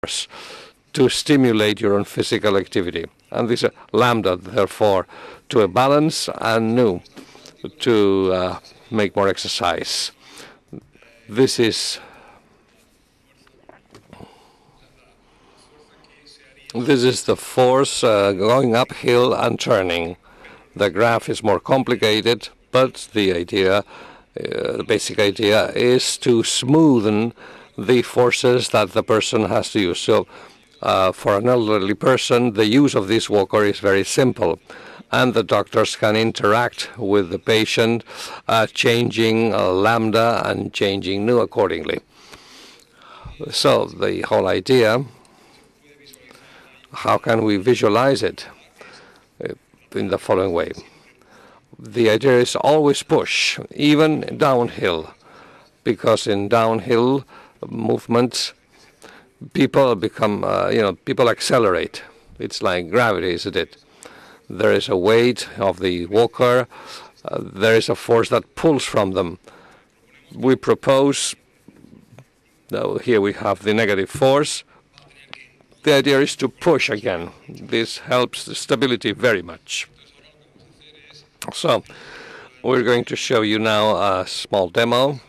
force to stimulate your own physical activity. And this lambda, therefore, to a balance and nu to make more exercise. This is the force going uphill and turning. The graph is more complicated, but the idea, the basic idea, is to smoothen the forces that the person has to use. So for an elderly person, the use of this walker is very simple, and the doctors can interact with the patient, changing lambda and changing nu accordingly. So the whole idea, how can we visualize it? In the following way. The idea is always push, even downhill, because in downhill movements, people become, people accelerate. It's like gravity, isn't it? There is a weight of the walker. There is a force that pulls from them. We propose, here we have the negative force. The idea is to push again. This helps the stability very much. So we're going to show you now a small demo.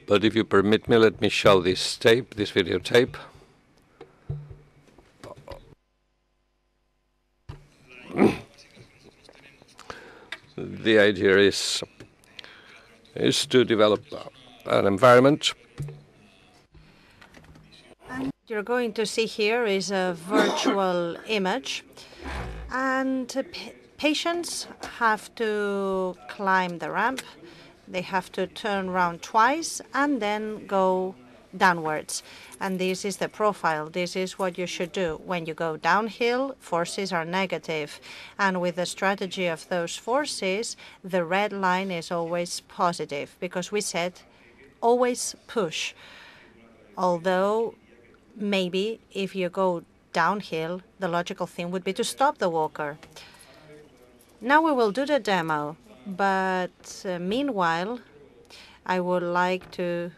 But if you permit me, let me show this tape, this videotape. The idea is to develop an environment. You're going to see here is a virtual image, and patients have to climb the ramp. They have to turn around twice and then go downwards. And this is the profile. This is what you should do. When you go downhill, forces are negative. And with the strategy of those forces, the red line is always positive, because we said always push. Although maybe if you go downhill, the logical thing would be to stop the walker. Now we will do the demo, but meanwhile, I would like to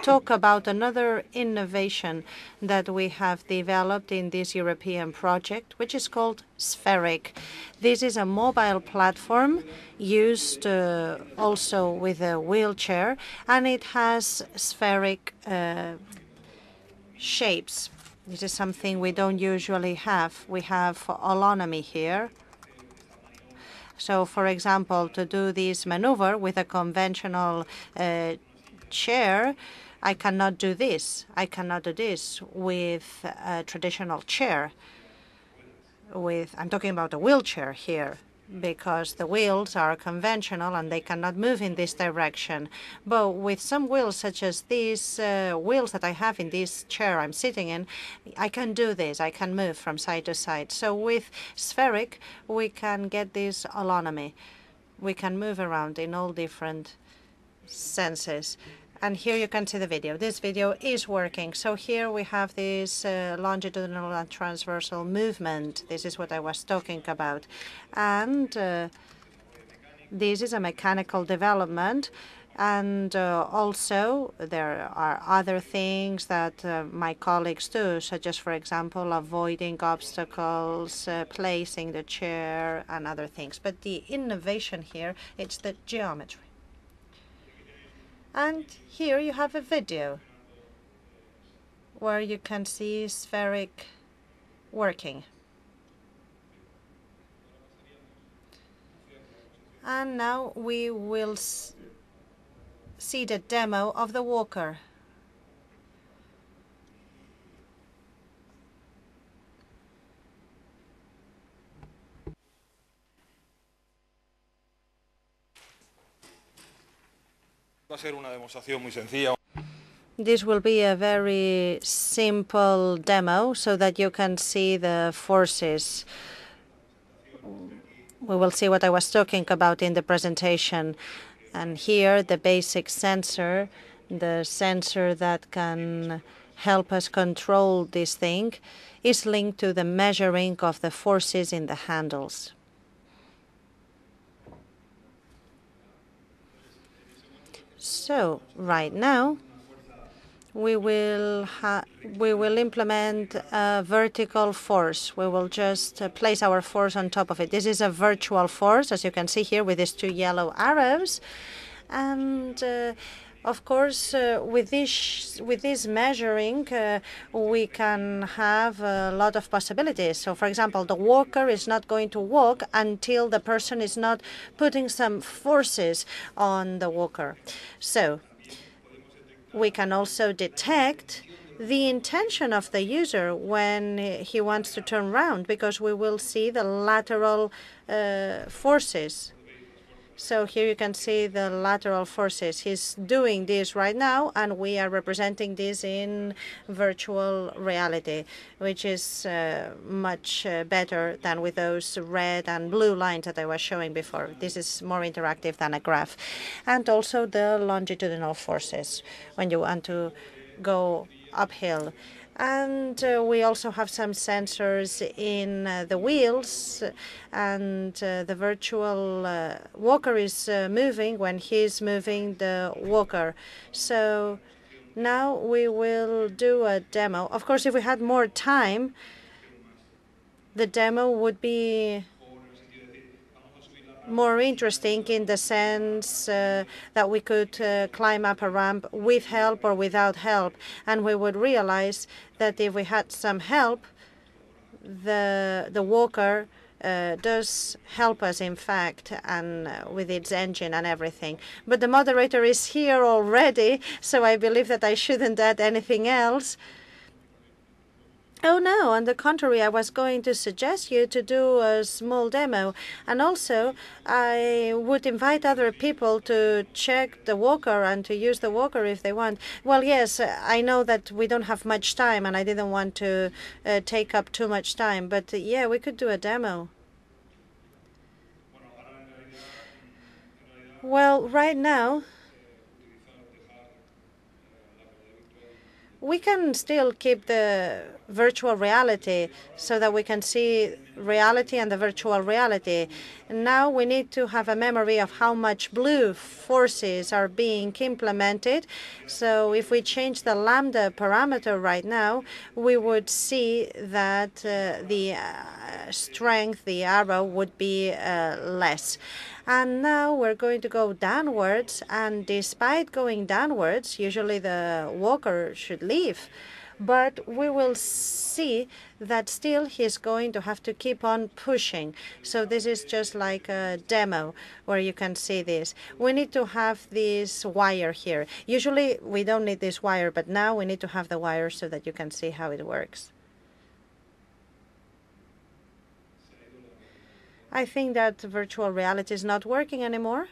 talk about another innovation that we have developed in this European project, which is called Spheric. This is a mobile platform used also with a wheelchair, and it has spheric shapes. This is something we don't usually have. We have autonomy here. So, for example, to do this maneuver with a conventional chair, I cannot do this. I cannot do this with a traditional chair. I'm talking about a wheelchair here, because the wheels are conventional and they cannot move in this direction. But with some wheels, such as these wheels that I have in this chair I'm sitting in, I can do this. I can move from side to side. So with Spheric, we can get this autonomy. We can move around in all different senses. And here you can see the video. This video is working. So here we have this longitudinal and transversal movement. This is what I was talking about. And this is a mechanical development. And also there are other things that my colleagues do, such as, for example, avoiding obstacles, placing the chair, and other things. But the innovation here, it's the geometry. And here you have a video where you can see Spheric working. And now we will see the demo of the walker. This will be a very simple demo so that you can see the forces. We will see what I was talking about in the presentation. And here the basic sensor, the sensor that can help us control this thing, is linked to the measuring of the forces in the handles. So right now, we will implement a vertical force. We will just place our force on top of it. This is a virtual force, as you can see here with these two yellow arrows. And of course, with this measuring, we can have a lot of possibilities. So, for example, the walker is not going to walk until the person is not putting some forces on the walker. So we can also detect the intention of the user when he wants to turn around, because we will see the lateral forces. So here you can see the lateral forces. He's doing this right now, and we are representing this in virtual reality, which is much better than with those red and blue lines that I was showing before. This is more interactive than a graph. And also the longitudinal forces when you want to go uphill. And we also have some sensors in the wheels, and the virtual walker is moving when he's moving the walker. So now we will do a demo. Of course, if we had more time, the demo would be more interesting in the sense that we could climb up a ramp with help or without help. And we would realize that if we had some help, the walker does help us, in fact, and with its engine and everything. But the moderator is here already, so I believe that I shouldn't add anything else. Oh, no, on the contrary, I was going to suggest you to do a small demo. And also, I would invite other people to check the walker and to use the walker if they want. Well, yes, I know that we don't have much time, and I didn't want to take up too much time. But yeah, we could do a demo. Well, right now, we can still keep the virtual reality so that we can see reality and the virtual reality. Now we need to have a memory of how much blue forces are being implemented. So if we change the lambda parameter right now, we would see that the strength, the arrow, would be less. And now we're going to go downwards, and despite going downwards, usually the walker should leave. But we will see that still he's going to have to keep on pushing. So this is just like a demo where you can see this. We need to have this wire here. Usually we don't need this wire, but now we need to have the wire so that you can see how it works. I think that virtual reality is not working anymore.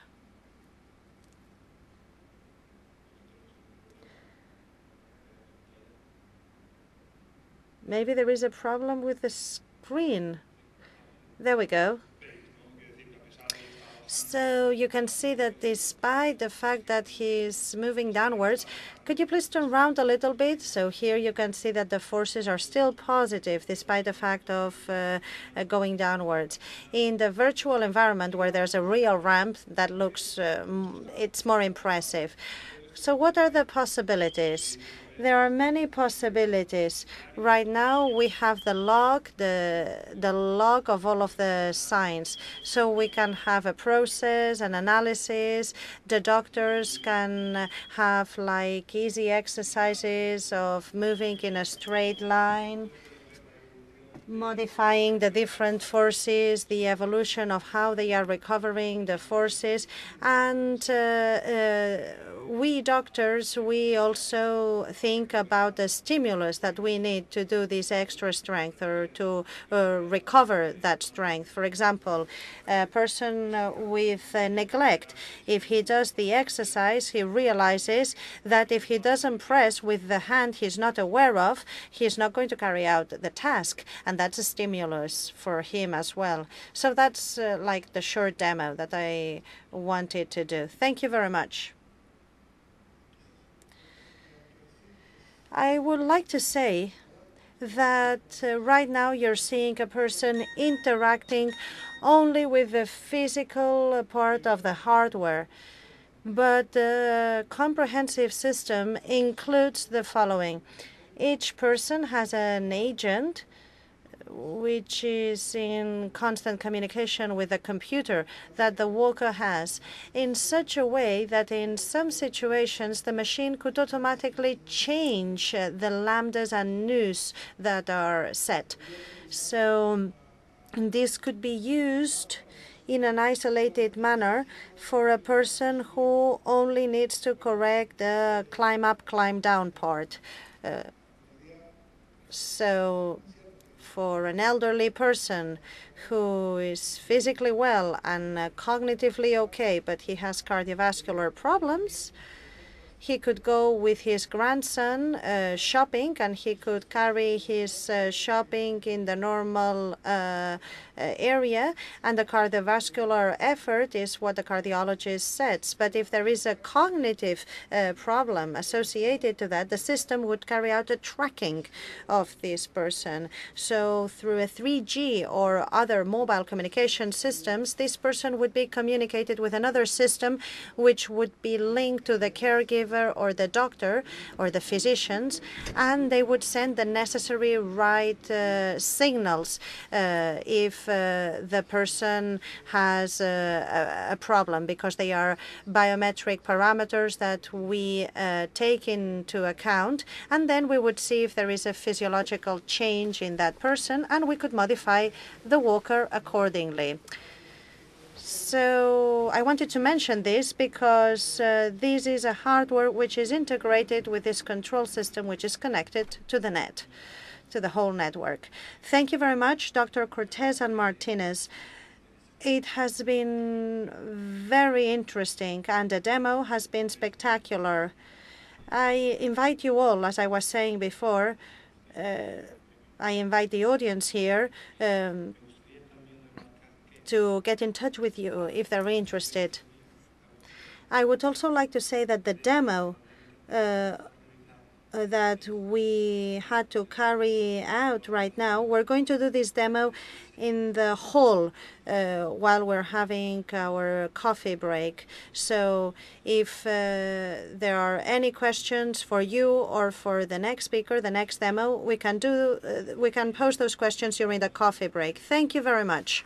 Maybe there is a problem with the screen. There we go. So you can see that despite the fact that he's moving downwards, could you please turn around a little bit? So here you can see that the forces are still positive despite the fact of going downwards. In the virtual environment where there's a real ramp, that looks, it's more impressive. So what are the possibilities? There are many possibilities. Right now we have the log, the log of all of the signs. So we can have a process, an analysis. The doctors can have like easy exercises of moving in a straight line, modifying the different forces, the evolution of how they are recovering the forces. And we doctors, we also think about the stimulus that we need to do this extra strength or to recover that strength. For example, a person with neglect, if he does the exercise, he realizes that if he doesn't press with the hand he's not aware of, he's not going to carry out the task. And that's a stimulus for him as well. So that's like the short demo that I wanted to do. Thank you very much. I would like to say that right now you're seeing a person interacting only with the physical part of the hardware. But the comprehensive system includes the following. Each person has an agent which is in constant communication with the computer that the walker has, in such a way that in some situations the machine could automatically change the lambdas and nus that are set. So this could be used in an isolated manner for a person who only needs to correct the climb up, climb down part. So for an elderly person who is physically well and cognitively okay, but he has cardiovascular problems, he could go with his grandson shopping, and he could carry his shopping in the normal area, and the cardiovascular effort is what the cardiologist sets. But if there is a cognitive problem associated to that, the system would carry out a tracking of this person. So through a 3G or other mobile communication systems, this person would be communicated with another system which would be linked to the caregiver or the doctor or the physicians, and they would send the necessary right signals if the person has a problem, because they are biometric parameters that we take into account, and then we would see if there is a physiological change in that person, and we could modify the walker accordingly. So I wanted to mention this because this is a hardware which is integrated with this control system, which is connected to the net, to the whole network. Thank you very much, Dr. Cortés and Martinez. It has been very interesting, and the demo has been spectacular. I invite you all, as I was saying before, I invite the audience here to get in touch with you if they're interested. I would also like to say that the demo that we had to carry out right now, we're going to do this demo in the hall while we're having our coffee break. So if there are any questions for you or for the next speaker, the next demo, we can pose those questions during the coffee break. Thank you very much.